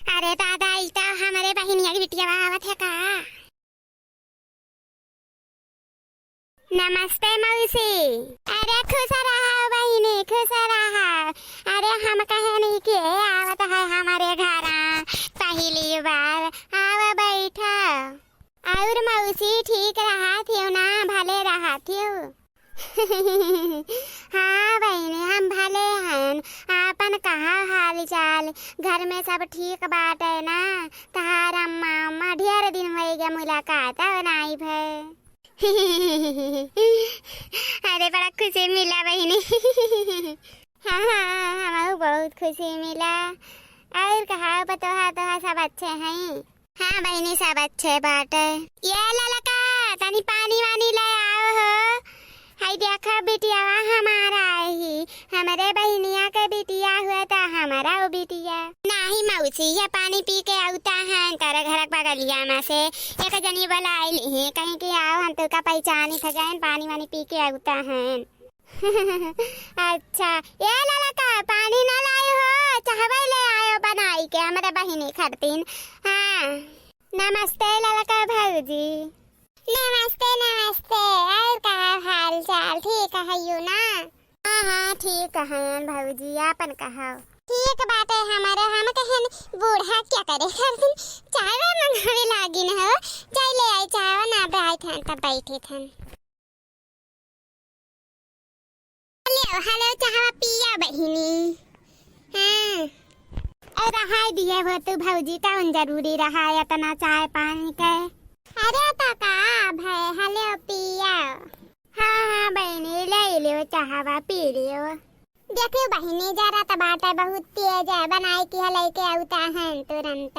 अरे दादा इता हमारे बहिनिया की बिटिया आवत है का। नमस्ते मौसी। अरे खुश रहा बहिनी खुश रहा। अरे हम कहे नहीं कि आवत है हमारे घर पहली बार। आव बैठा। और मौसी ठीक रहा थी ना भले रहा थी। हाँ बहनी हम भले हैं। आपन कहा हाल चाल घर में सब ठीक बाटे ना। तहार अम्मा अम्मा ढेर दिन हो गया मुलाकात बनाई भे। अरे बड़ा खुशी मिला बहनी। हाँ हाँ हमें बहुत खुशी मिला। और कहा बतोहा तो सब अच्छे हैं। हाँ बहनी सब अच्छे बाटे। ये ललका तनी पानी वानी ले आओ हो। हाय देखा बिटिया हमारा ही हमारे बहनिया के बिटिया हुआ था हमारा वो बिटिया नहीं मौसी ये पानी पी के आउता है तारा घर बगलिया में से एक जनी वाला आई है कहीं के आओ हम तो का पहचान ही जाए पानी वानी पी के आउता है। अच्छा ये ललका पानी ना लाए हो चाहवे ले आयो बनाई के हमारे बहनी खातिन। हाँ नमस्ते ललका भौजी। नमस्ते नमस्ते। और कहा हाल चाल ठीक है यू ना। हाँ हाँ ठीक है भौजी अपन कहो। ठीक बात है हमारे हम कहन बूढ़ा क्या करे हर दिन चाय मंगावे लागी न हो चाय ले आई चाय ना बैठ हन तब बैठे थन। हेलो हेलो चाय पिया बहिनी। हाँ और हाय दिए हो तू भौजी कौन जरूरी रहा इतना चाय पानी के। अरे तो का भाई हेलो पिया। हाँ हाँ बहनी ले लियो चाहवा पी लियो। देखो बहनी जरा तो बात बहुत तेज है बनाई की लेके आउता है तुरंत।